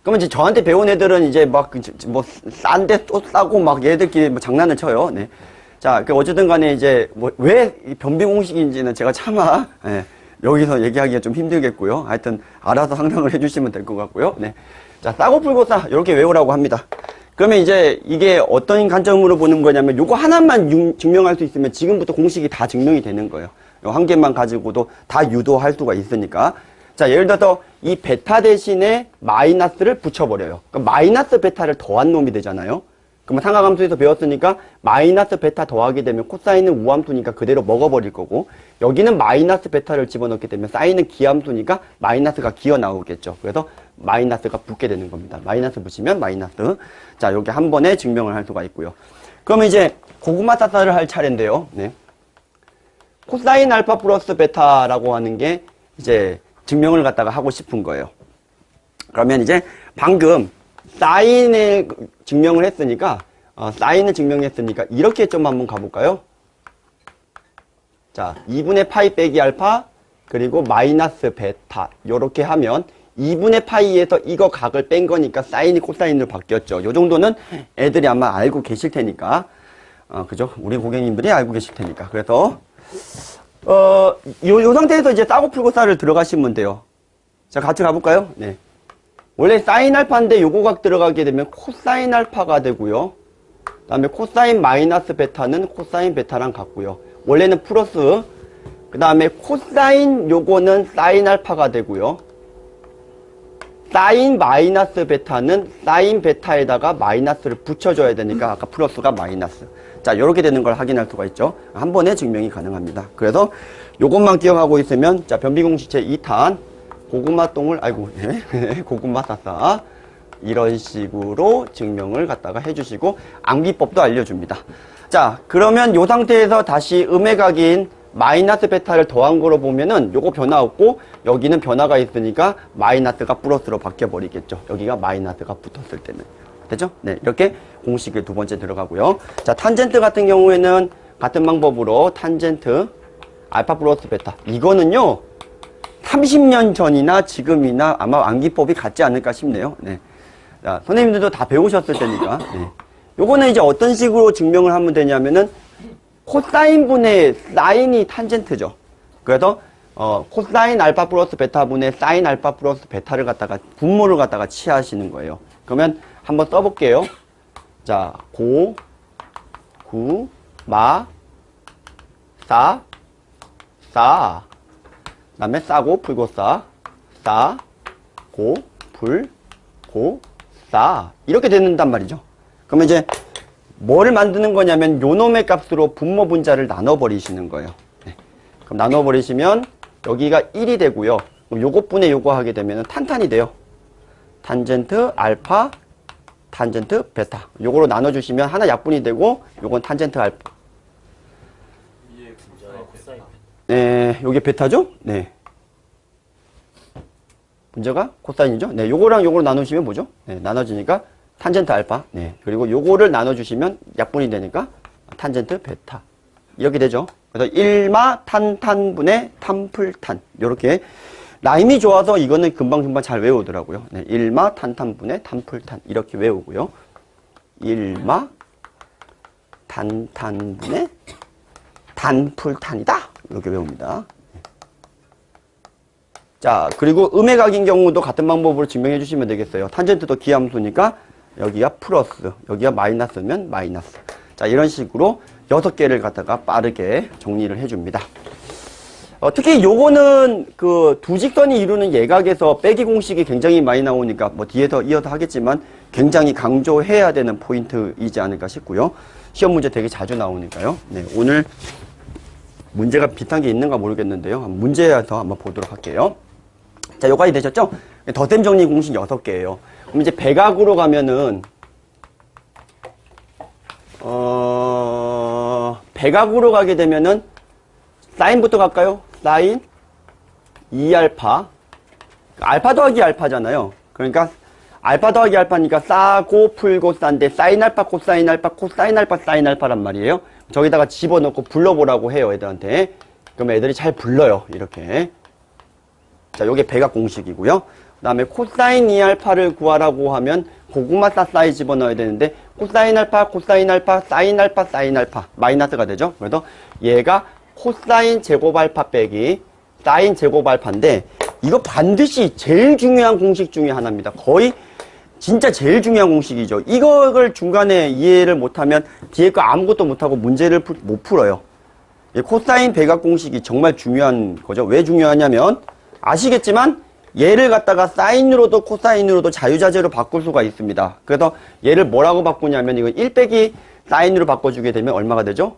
그러면 이제 저한테 배운 애들은 이제 막 뭐 싼데 또 싸고 막 얘들끼리 뭐 장난을 쳐요. 네. 자, 어쨌든 간에 이제 뭐 왜 변비 공식인지는 제가 차마 여기서 얘기하기가 좀 힘들겠고요. 하여튼 알아서 상상을 해주시면 될 것 같고요. 네. 자, 싸고 풀고 싸 이렇게 외우라고 합니다. 그러면 이제 이게 어떤 관점으로 보는 거냐면 요거 하나만 증명할 수 있으면 지금부터 공식이 다 증명이 되는 거예요. 요 한 개만 가지고도 다 유도할 수가 있으니까. 자, 예를 들어서 이 베타 대신에 마이너스를 붙여버려요. 그럼 마이너스 베타를 더한 놈이 되잖아요. 그러면 삼각함수에서 배웠으니까 마이너스 베타 더하게 되면 코사인은 우함수니까 그대로 먹어버릴 거고 여기는 마이너스 베타를 집어넣게 되면 사인은 기함수니까 마이너스가 기어 나오겠죠. 그래서 마이너스가 붙게 되는 겁니다. 마이너스 붙이면 마이너스. 자, 여기 한 번에 증명을 할 수가 있고요. 그러면 이제 고구마 사사를 할 차례인데요. 네. 코사인 알파 플러스 베타라고 하는 게 이제 증명을 갖다가 하고 싶은 거예요. 그러면 이제 방금 사인을 증명을 했으니까 사인을 증명했으니까 이렇게 좀 한번 가볼까요? 자, 2분의 파이 빼기 알파 그리고 마이너스 베타 요렇게 하면 2분의 파이에서 이거 각을 뺀 거니까 사인이 코사인으로 바뀌었죠. 요 정도는 애들이 아마 알고 계실 테니까 그죠? 우리 고객님들이 알고 계실 테니까. 그래서 요 상태에서 이제 싸고 풀고 싸를 들어가시면 돼요. 자, 같이 가볼까요? 네. 원래 사인 알파인데 요거 각 들어가게 되면 코사인 알파가 되고요. 그 다음에 코사인 마이너스 베타는 코사인 베타랑 같고요. 원래는 플러스. 그 다음에 코사인 요거는 사인 알파가 되고요. 사인 마이너스 베타는 사인 베타에다가 마이너스를 붙여줘야 되니까 아까 플러스가 마이너스. 자, 요렇게 되는 걸 확인할 수가 있죠. 한 번에 증명이 가능합니다. 그래서 요것만 기억하고 있으면, 자, 변비공식체 2탄, 고구마 똥을, 아이고, 예. 고구마 싸싸. 이런 식으로 증명을 갖다가 해주시고, 암기법도 알려줍니다. 자, 그러면 요 상태에서 다시 음의 각인 마이너스 베타를 더한 거로 보면은 요거 변화 없고, 여기는 변화가 있으니까 마이너스가 플러스로 바뀌어버리겠죠. 여기가 마이너스가 붙었을 때는. 되죠? 네, 이렇게 공식이 두 번째 들어가고요. 자, 탄젠트 같은 경우에는 같은 방법으로 탄젠트 알파 플러스 베타. 이거는요, 30년 전이나 지금이나 아마 암기법이 같지 않을까 싶네요. 네. 자, 선생님들도 다 배우셨을 테니까. 네. 요거는 이제 어떤 식으로 증명을 하면 되냐면은 코사인분의 사인이 탄젠트죠. 그래서 코사인 알파 플러스 베타 분의 사인 알파 플러스 베타를 갖다가 분모를 갖다가 취하시는 거예요. 그러면 한번 써볼게요. 자, 고, 구, 마, 싸, 싸. 그다음에 싸고 풀고 싸, 싸, 고, 풀, 고, 싸. 이렇게 되는단 말이죠. 그러면 이제 뭐를 만드는 거냐면 요놈의 값으로 분모 분자를 나눠버리시는 거예요. 네. 그럼 나눠버리시면 여기가 1이 되고요. 그럼 요것분의 요거 하게 되면 탄탄이 돼요. 탄젠트 알파, 탄젠트 베타. 요거로 나눠주시면 하나 약분이 되고 요건 탄젠트 알파. 네, 요게 베타죠? 네. 문제가 코사인이죠? 네, 요거랑 요거로 나누시면 뭐죠? 네, 나눠지니까 탄젠트 알파. 네. 그리고 요거를 나눠주시면 약분이 되니까 탄젠트 베타. 이렇게 되죠. 그래서 1마 탄탄분의 탄풀탄. 요렇게. 라임이 좋아서 이거는 금방금방 잘 외우더라고요. 네. 1마 탄탄분의 탄풀탄. 이렇게 외우고요. 1마 탄탄분의 단풀탄이다. 이렇게 외웁니다. 자, 그리고 음의 각인 경우도 같은 방법으로 증명해 주시면 되겠어요. 탄젠트도 기함수니까 여기가 플러스, 여기가 마이너스면 마이너스. 자, 이런 식으로 6개를 갖다가 빠르게 정리를 해줍니다. 특히 요거는 그 두 직선이 이루는 예각에서 빼기 공식이 굉장히 많이 나오니까 뭐 뒤에서 이어서 하겠지만 굉장히 강조해야 되는 포인트이지 않을까 싶고요. 시험 문제 되게 자주 나오니까요. 네, 오늘 문제가 비슷한 게 있는가 모르겠는데요. 문제에서 한번 보도록 할게요. 자, 여기까지 되셨죠? 덧셈 정리 공식 6개예요. 그럼 이제 배각으로 가면은 배각으로 가게 되면은 사인부터 갈까요? 사인 2알파. 알파 더하기 알파잖아요. 그러니까 알파 더하기 알파니까 싸고 풀고 싼데 사인 알파 코사인 알파 코사인 알파 사인 알파란 말이에요. 저기다가 집어넣고 불러보라고 해요, 애들한테. 그러면 애들이 잘 불러요, 이렇게. 자, 요게 배각 공식이고요. 그 다음에 코사인 2알파를 구하라고 하면 고구마 싸싸이 집어넣어야 되는데 코사인 알파, 코사인 알파, 사인 알파, 사인 알파 마이너스가 되죠. 그래서 얘가 코사인 제곱 알파 빼기 사인 제곱 알파인데 이거 반드시 제일 중요한 공식 중에 하나입니다. 거의 진짜 제일 중요한 공식이죠. 이걸 중간에 이해를 못하면 뒤에 거 아무것도 못하고 문제를 못 풀어요. 코사인 배각 공식이 정말 중요한 거죠. 왜 중요하냐면 아시겠지만 얘를 갖다가 사인으로도 코사인으로도 자유자재로 바꿀 수가 있습니다. 그래서 얘를 뭐라고 바꾸냐면 이거 1 빼기 사인으로 바꿔주게 되면 얼마가 되죠?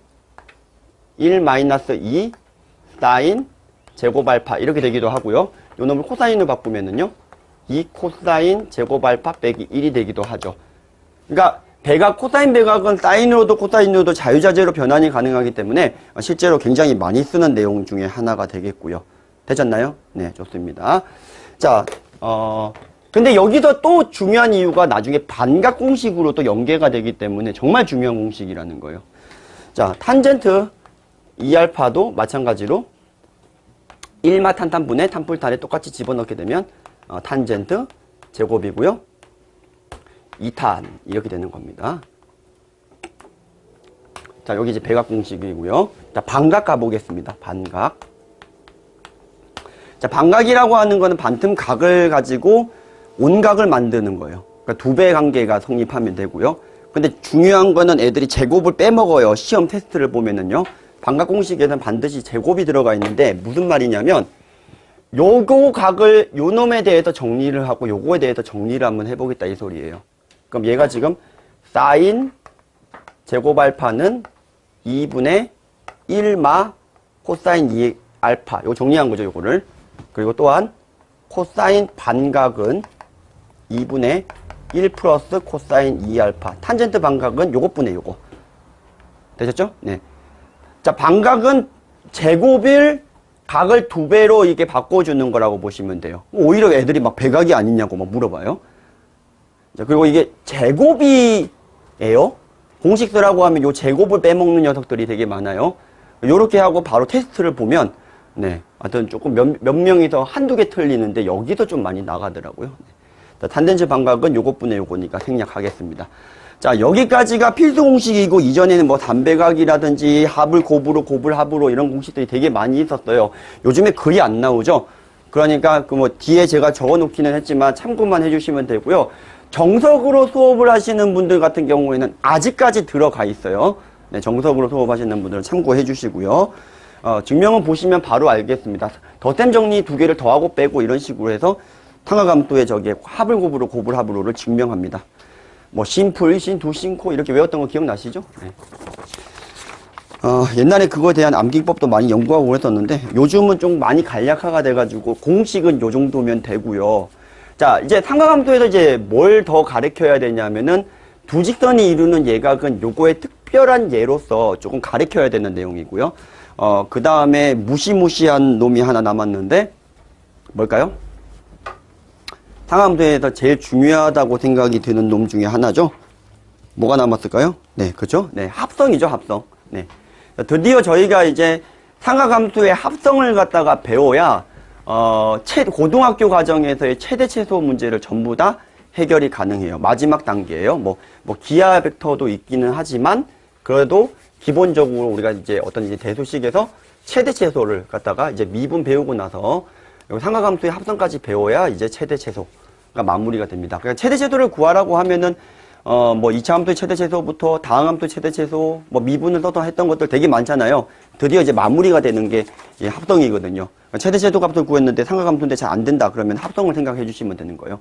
1 마이너스 2 사인 제곱 알파 이렇게 되기도 하고요. 요 놈을 코사인으로 바꾸면은요 2 코사인 제곱 알파 빼기 1이 되기도 하죠. 그러니까 배각, 코사인 배각은 사인으로도 코사인으로도 자유자재로 변환이 가능하기 때문에 실제로 굉장히 많이 쓰는 내용 중에 하나가 되겠고요. 되셨나요? 네, 좋습니다. 자, 근데 여기서 또 중요한 이유가 나중에 반각 공식으로 또 연계가 되기 때문에 정말 중요한 공식이라는 거예요. 자, 탄젠트 2알파도 마찬가지로 1마 탄탄분의 탄풀탄에 똑같이 집어넣게 되면 탄젠트 제곱이고요. 2탄 이렇게 되는 겁니다. 자, 여기 이제 배각 공식이고요. 자, 반각 가보겠습니다. 반각. 자, 반각이라고 하는 거는 반틈 각을 가지고 온각을 만드는 거예요. 그러니까 2배의 관계가 성립하면 되고요. 근데 중요한 거는 애들이 제곱을 빼먹어요. 시험 테스트를 보면은요. 반각 공식에는 반드시 제곱이 들어가 있는데 무슨 말이냐면 요거 각을 요 놈에 대해서 정리를 하고 요거에 대해서 정리를 한번 해보겠다 이 소리예요. 그럼 얘가 지금 사인 제곱 알파는 2분의 1마 코사인 2 알파 요거 정리한 거죠 요거를. 그리고 또한 코사인 반각은 2분의 1 플러스 코사인 2 알파 탄젠트 반각은 요것분의 요거 되셨죠? 네. 자 반각은 제곱일 각을 2배로 이게 바꿔주는 거라고 보시면 돼요. 오히려 애들이 막 배각이 아니냐고 막 물어봐요. 자, 그리고 이게 제곱이에요. 공식 쓰라고 하면 요 제곱을 빼먹는 녀석들이 되게 많아요. 요렇게 하고 바로 테스트를 보면, 네. 하여튼 조금 몇 명이서 한두 개 틀리는데 여기서 좀 많이 나가더라고요. 자, 탄젠트 반각은 요것분의 요거니까 생략하겠습니다. 자, 여기까지가 필수 공식이고, 이전에는 뭐 담배각이라든지 합을 곱으로, 곱을 합으로 이런 공식들이 되게 많이 있었어요. 요즘에 글이 안 나오죠? 그러니까 그 뭐 뒤에 제가 적어 놓기는 했지만 참고만 해주시면 되고요. 정석으로 수업을 하시는 분들 같은 경우에는 아직까지 들어가 있어요. 네, 정석으로 수업하시는 분들은 참고해 주시고요. 증명은 보시면 바로 알겠습니다. 덧셈 정리 2개를 더하고 빼고 이런 식으로 해서 상하감도의 저게 합을 곱으로, 곱을 합으로를 증명합니다. 뭐 심플, 신두, 신코 이렇게 외웠던 거 기억나시죠? 네. 옛날에 그거에 대한 암기법도 많이 연구하고 그랬었는데 요즘은 좀 많이 간략화가 돼가지고 공식은 요 정도면 되고요. 자, 이제 삼각함수에서 이제 뭘 더 가르쳐야 되냐면은 두 직선이 이루는 예각은 요거의 특별한 예로서 조금 가르쳐야 되는 내용이고요. 그 다음에 무시무시한 놈이 하나 남았는데 뭘까요? 상함수에서 제일 중요하다고 생각이 드는 놈 중에 하나죠. 뭐가 남았을까요? 네, 그렇죠? 네, 합성이죠, 합성. 네. 드디어 저희가 이제 상하함수의 합성을 갖다가 배워야 고등학교 과정에서의 최대 최소 문제를 전부 다 해결이 가능해요. 마지막 단계예요. 뭐 기하 벡터도 있기는 하지만 그래도 기본적으로 우리가 이제 어떤 이제 대수식에서 최대 최소를 갖다가 이제 미분 배우고 나서 상하함수의 합성까지 배워야 이제 최대 최소가 마무리가 됩니다. 그러니까 최대 최소를 구하라고 하면은 뭐 2차 함수의 최대 최소부터 다항 함수의 최대 최소, 뭐 미분을 써서 했던 것들 되게 많잖아요. 드디어 이제 마무리가 되는 게 합성이거든요. 최대 최소 값을 구했는데 상하함수인데 잘 안 된다 그러면 합성을 생각해 주시면 되는 거예요.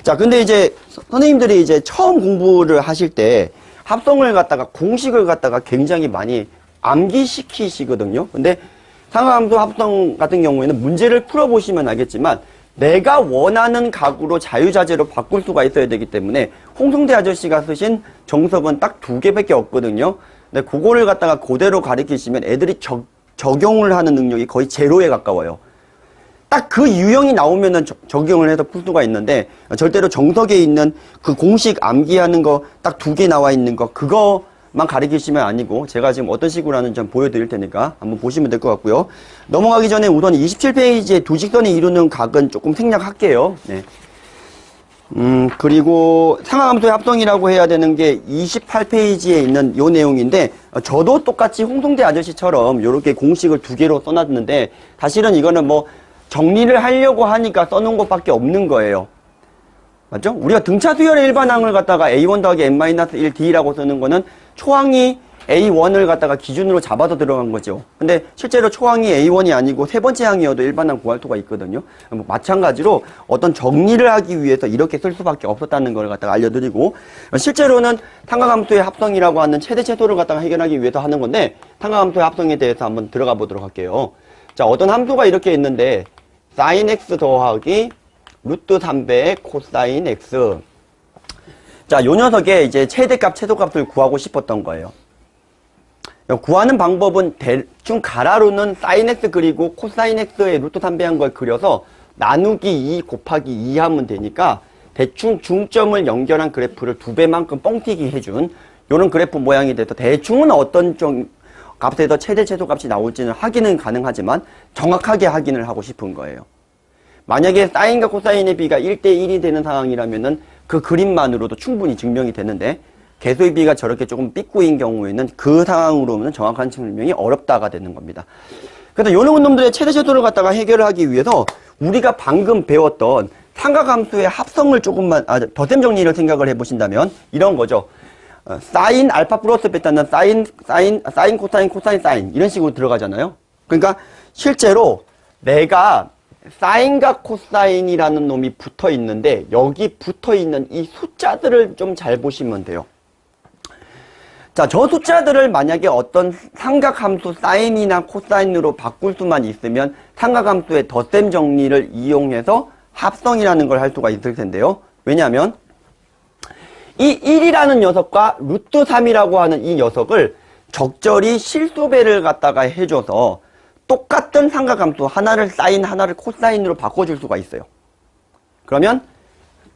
자, 근데 이제 선생님들이 이제 처음 공부를 하실 때 합성을 갖다가 공식을 갖다가 굉장히 많이 암기시키시거든요. 근데 상하함수 합성 같은 경우에는 문제를 풀어보시면 알겠지만 내가 원하는 각으로 자유자재로 바꿀 수가 있어야 되기 때문에 홍성대 아저씨가 쓰신 정석은 딱 2개밖에 없거든요. 근데 그거를 갖다가 그대로 가르치시면 애들이 적용을 하는 능력이 거의 제로에 가까워요. 딱 그 유형이 나오면은 적용을 해서 풀 수가 있는데 절대로 정석에 있는 그 공식 암기하는 거 딱 2개 나와 있는 거 그거만 가르치시면 아니고 제가 지금 어떤 식으로 하는지 좀 보여드릴 테니까 한번 보시면 될 것 같고요. 넘어가기 전에 우선 27페이지에 두 직선이 이루는 각은 조금 생략할게요. 네. 그리고 상하함수의 합성이라고 해야 되는 게 28페이지에 있는 요 내용인데 저도 똑같이 홍성대 아저씨처럼 이렇게 공식을 2개로 써놨는데 사실은 이거는 뭐 정리를 하려고 하니까 써놓은 것밖에 없는 거예요. 맞죠? 우리가 등차 수열의 일반항을 갖다가 A1 더하기 N-1D라고 쓰는 거는 초항이 A1을 갖다가 기준으로 잡아서 들어간 거죠. 근데 실제로 초항이 A1이 아니고 세 번째 항이어도 일반항 구할 수가 있거든요. 마찬가지로 어떤 정리를 하기 위해서 이렇게 쓸 수밖에 없었다는 걸 갖다가 알려드리고 실제로는 상하함수의 합성이라고 하는 최대 최소를 갖다가 해결하기 위해서 하는 건데 상하함수의 합성에 대해서 한번 들어가 보도록 할게요. 자, 어떤 함수가 이렇게 있는데 sin x 더하기 루트 3배 코사인 x. 자, 요 녀석의 이제 최대값, 최소값을 구하고 싶었던 거예요. 구하는 방법은 대충 가로로는 sin x 그리고 코사인 x의 루트 3배 한 걸 그려서 나누기 2 곱하기 2 하면 되니까 대충 중점을 연결한 그래프를 2배만큼 뻥튀기 해준 요런 그래프 모양이 돼서 대충은 어떤 좀 값에서 최대 최소 값이 나올지는 확인은 가능하지만 정확하게 확인을 하고 싶은 거예요. 만약에 사인과 코사인의 비가 1대1이 되는 상황이라면은 그 그림만으로도 충분히 증명이 되는데 개수의 비가 저렇게 조금 삐꾸인 경우에는 그 상황으로는 정확한 증명이 어렵다가 되는 겁니다. 그래서 요런 놈들의 최대 최소를 갖다가 해결을 하기 위해서 우리가 방금 배웠던 삼각함수의 합성을 조금만 덧셈 정리를 생각을 해보신다면 이런 거죠. 사인 알파 플러스 베타는 사인 코사인 코사인 사인 이런 식으로 들어가잖아요. 그러니까 실제로 내가 사인과 코사인이라는 놈이 붙어 있는데 여기 붙어 있는 이 숫자들을 좀 잘 보시면 돼요. 자, 저 숫자들을 만약에 어떤 삼각함수 사인이나 코사인으로 바꿀 수만 있으면 삼각함수의 덧셈 정리를 이용해서 합성이라는 걸 할 수가 있을 텐데요. 왜냐하면 이 1이라는 녀석과 루트 3이라고 하는 이 녀석을 적절히 실수배를 갖다가 해줘서 똑같은 삼각함수 하나를 사인 하나를 코사인으로 바꿔줄 수가 있어요. 그러면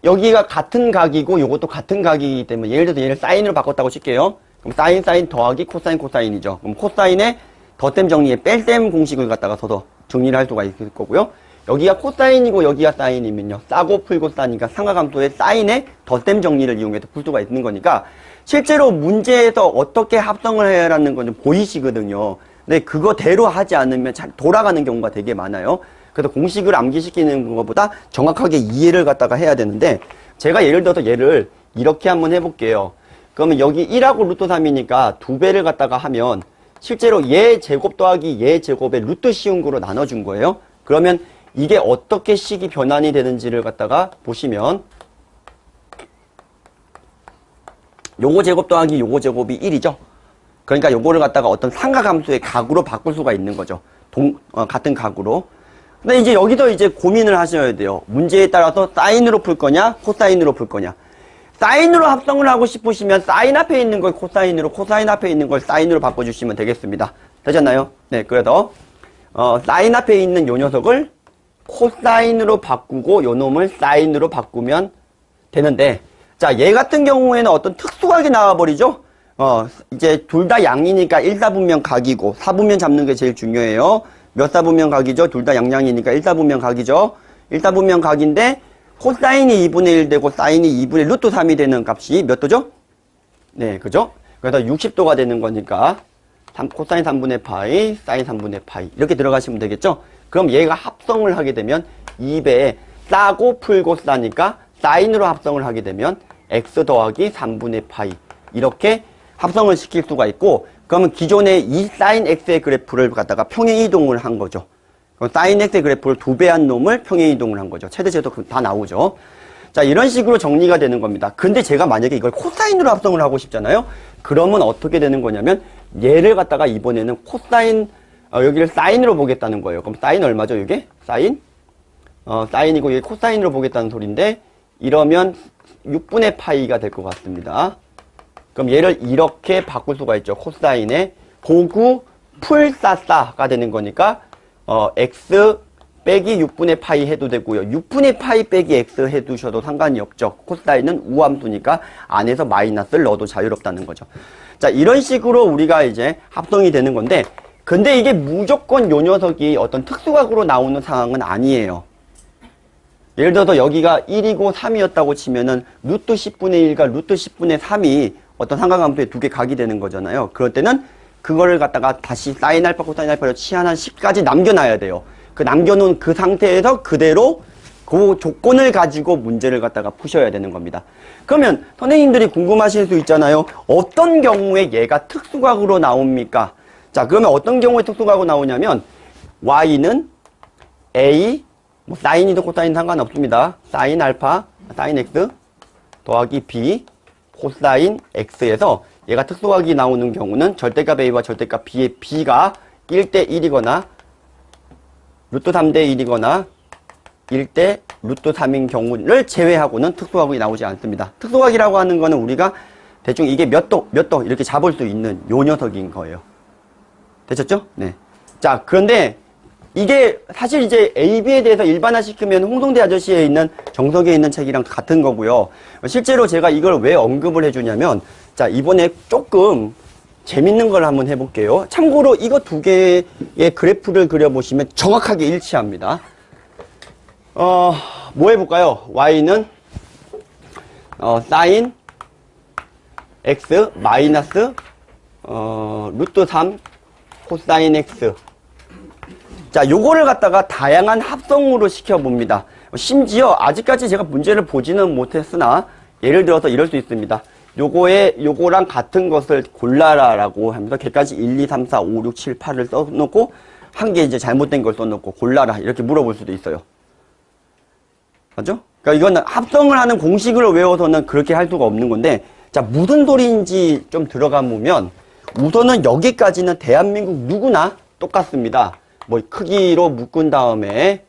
여기가 같은 각이고 이것도 같은 각이기 때문에 예를 들어서 얘를 사인으로 바꿨다고 칠게요. 그럼 사인 사인 더하기 코사인 코사인이죠. 그럼 코사인의 덧셈 정리에 뺄셈 공식을 갖다가 써서 정리를 할 수가 있을 거고요. 여기가 코사인이고 여기가 사인이면요. 싸고 풀고 싸니까 삼각함수의 사인의 덧셈 정리를 이용해서 풀 수가 있는 거니까 실제로 문제에서 어떻게 합성을 해야 하는 건 좀 보이시거든요. 근데 그거대로 하지 않으면 잘 돌아가는 경우가 되게 많아요. 그래서 공식을 암기시키는 것보다 정확하게 이해를 갖다가 해야 되는데 제가 예를 들어서 얘를 이렇게 한번 해볼게요. 그러면 여기 1하고 루트 3이니까 2배를 갖다가 하면 실제로 얘 제곱 더하기 얘 제곱의 루트 씌운 거로 나눠준 거예요. 그러면 이게 어떻게 식이 변환이 되는지를 갖다가 보시면 요거 제곱 더하기 요거 제곱이 1이죠. 그러니까 요거를 갖다가 어떤 삼각함수의 각으로 바꿀 수가 있는 거죠. 같은 각으로. 근데 이제 여기서 이제 고민을 하셔야 돼요. 문제에 따라서 사인으로 풀 거냐, 코사인으로 풀 거냐. 사인으로 합성을 하고 싶으시면 사인 앞에 있는 걸 코사인으로, 코사인 앞에 있는 걸 사인으로 바꿔주시면 되겠습니다. 되셨나요? 네, 그래서 사인 앞에 있는 요 녀석을 코사인으로 바꾸고 요 놈을 사인으로 바꾸면 되는데 자, 얘 같은 경우에는 어떤 특수각이 나와버리죠? 이제 둘 다 양이니까 1사분면 각이고 4분면 잡는 게 제일 중요해요. 몇 사분면 각이죠? 둘 다 양이니까 1사분면 각이죠? 1사분면 각인데 코사인이 2분의 1 되고 사인이 2분의 루트 3이 되는 값이 몇 도죠? 네, 그죠? 그래서 60도가 되는 거니까 코사인 3분의 파이, 사인 3분의 파이 이렇게 들어가시면 되겠죠? 그럼 얘가 합성을 하게 되면 2배에 싸고 풀고 싸니까 사인으로 합성을 하게 되면 x 더하기 3분의 파이 이렇게 합성을 시킬 수가 있고 그러면 기존의 이 사인 x의 그래프를 갖다가 평행이동을 한 거죠. 사인 x의 그래프를 2배한 놈을 평행이동을 한 거죠. 최대제도 다 나오죠. 자, 이런 식으로 정리가 되는 겁니다. 근데 제가 만약에 이걸 코사인으로 합성을 하고 싶잖아요. 그러면 어떻게 되는 거냐면 얘를 갖다가 이번에는 코사인 여기를 사인으로 보겠다는 거예요. 그럼 사인 얼마죠, 이게? 사인? 사인이고 이게 코사인으로 보겠다는 소리인데 이러면 6분의 파이가 될 것 같습니다. 그럼 얘를 이렇게 바꿀 수가 있죠. 코사인에 보구 풀싸싸가 되는 거니까 x 빼기 6분의 파이 해도 되고요. 6분의 파이 빼기 x 해두셔도 상관이 없죠. 코사인은 우함수니까 안에서 마이너스를 넣어도 자유롭다는 거죠. 자, 이런 식으로 우리가 이제 합성이 되는 건데 근데 이게 무조건 요 녀석이 어떤 특수각으로 나오는 상황은 아니에요. 예를 들어서 여기가 1이고 3이었다고 치면은 루트 10분의 1과 루트 10분의 3이 어떤 삼각함수의 두 개 각이 되는 거잖아요. 그럴 때는 그거를 갖다가 다시 사인 알파, 코사인 알파로 치환한 식까지 남겨놔야 돼요. 그 남겨놓은 그 상태에서 그대로 그 조건을 가지고 문제를 갖다가 푸셔야 되는 겁니다. 그러면 선생님들이 궁금하실 수 있잖아요. 어떤 경우에 얘가 특수각으로 나옵니까? 자, 그러면 어떤 경우에 특수각으로 나오냐면 y는 a 뭐 사인이든 코사인 상관없습니다. 사인 알파, 사인 x 더하기 b 코사인 x에서 얘가 특수각이 나오는 경우는 절대값 a와 절대값 b의 b가 1대 1이거나 루트 3대 1이거나 1대 루트 3인 경우를 제외하고는 특수각이 나오지 않습니다. 특수각이라고 하는 거는 우리가 대충 이게 몇 도 이렇게 잡을 수 있는 요 녀석인 거예요. 되셨죠? 네. 자, 그런데 이게 사실 이제 AB에 대해서 일반화시키면 홍성대 아저씨에 있는 정석에 있는 책이랑 같은 거고요. 실제로 제가 이걸 왜 언급을 해주냐면 자, 이번에 조금 재밌는 걸 한번 해볼게요. 참고로 이거 두 개의 그래프를 그려보시면 정확하게 일치합니다. 뭐 해볼까요? y는 사인 x 마이너스 루트 3 코사인 x. 자, 요거를 갖다가 다양한 합성으로 시켜봅니다. 심지어 아직까지 제가 문제를 보지는 못했으나 예를 들어서 이럴 수 있습니다. 요거랑 같은 것을 골라라라고 하면서 개까지 1, 2, 3, 4, 5, 6, 7, 8을 써놓고 한 개 이제 잘못된 걸 써놓고 골라라 이렇게 물어볼 수도 있어요. 맞죠? 그러니까 이건 합성을 하는 공식을 외워서는 그렇게 할 수가 없는 건데, 자, 무슨 소리인지 좀 들어가 보면, 우선은 여기까지는 대한민국 누구나 똑같습니다. 뭐 크기로 묶은 다음에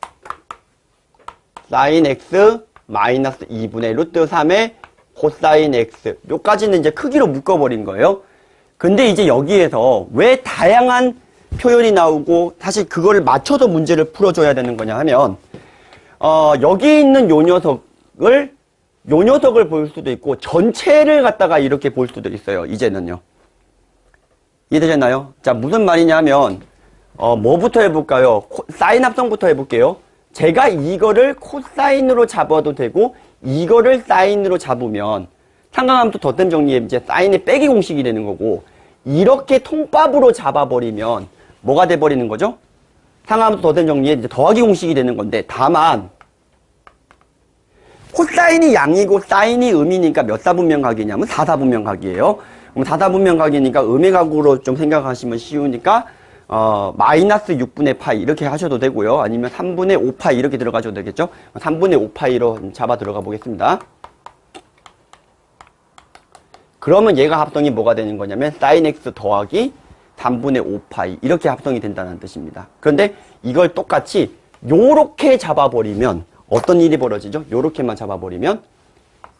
sin x 마이너스 2분의 루트 3의 코사인 x, 요까지는 이제 크기로 묶어버린 거예요. 근데 이제 여기에서 왜 다양한 표현이 나오고 사실 그걸 맞춰서 문제를 풀어줘야 되는 거냐 하면, 여기 있는 요 녀석을 볼 수도 있고 전체를 갖다가 이렇게 볼 수도 있어요. 이제는요. 이해되셨나요? 자, 무슨 말이냐면 뭐부터 해볼까요? 사인 합성부터 해볼게요. 제가 이거를 코사인으로 잡아도 되고 이거를 사인으로 잡으면 상관함수 덧셈 정리에 이제 사인의 빼기 공식이 되는 거고, 이렇게 통밥으로 잡아버리면 뭐가 돼버리는 거죠? 상함수 덧셈 정리에 이제 더하기 공식이 되는 건데, 다만 코사인이 양이고 사인이 음이니까 몇 사분면각이냐면 4사분면각이에요. 그럼 4사분면각이니까 음의 각으로 좀 생각하시면 쉬우니까 마이너스 6분의 파이 이렇게 하셔도 되고요. 아니면 3분의 5파이 이렇게 들어가셔도 되겠죠. 3분의 5파이로 잡아 들어가 보겠습니다. 그러면 얘가 합성이 뭐가 되는 거냐면 sin x 더하기 3분의 5파이 이렇게 합성이 된다는 뜻입니다. 그런데 이걸 똑같이 요렇게 잡아버리면 어떤 일이 벌어지죠? 요렇게만 잡아버리면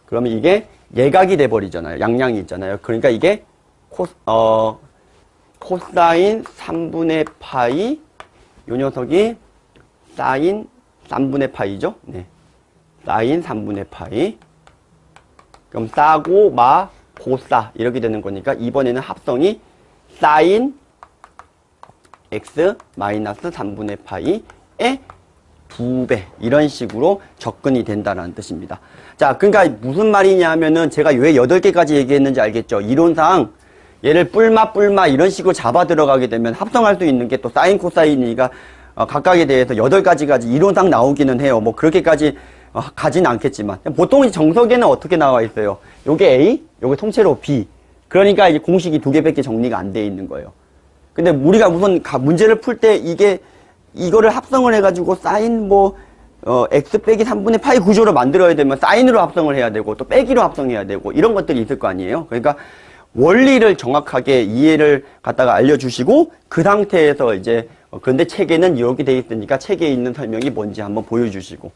그러면 이게 예각이 돼버리잖아요. 양양이 있잖아요. 그러니까 이게 코사인 3분의 파이, 요 녀석이 사인 3분의 파이죠. 네. 사인 3분의 파이. 그럼 싸고 마 고싸 이렇게 되는 거니까 이번에는 합성이 사인 x 마이너스 3분의 파이의 2배 이런 식으로 접근이 된다는 뜻입니다. 자, 그러니까 무슨 말이냐 하면은 제가 왜 8개까지 얘기했는지 알겠죠? 이론상 얘를 뿔마 이런 식으로 잡아 들어가게 되면 합성할 수 있는 게 또 사인 코사인이가 각각에 대해서 8가지까지 이론상 나오기는 해요. 뭐 그렇게까지 가진 않겠지만 보통 정석에는 어떻게 나와 있어요? 요게 A, 요게 통째로 B. 그러니까 이제 공식이 2개밖에 정리가 안 돼 있는 거예요. 근데 우리가 우선 문제를 풀 때 이거를 합성을 해가지고 사인 x 빼기 3분의 파이 구조로 만들어야 되면 사인으로 합성을 해야 되고 또 빼기로 합성해야 되고 이런 것들이 있을 거 아니에요. 그러니까 원리를 정확하게 이해를 갖다가 알려주시고 그 상태에서 이제 그런데 책에는 이렇게 돼 있으니까 책에 있는 설명이 뭔지 한번 보여주시고,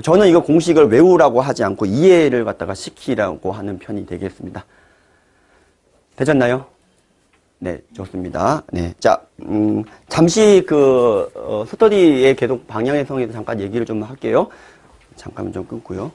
저는 이거 공식을 외우라고 하지 않고 이해를 갖다가 시키라고 하는 편이 되겠습니다. 되셨나요? 네, 좋습니다. 네. 자, 잠시 스터디의 계속 방향성에 대해서 잠깐 얘기를 좀 할게요. 잠깐만 좀 끊고요.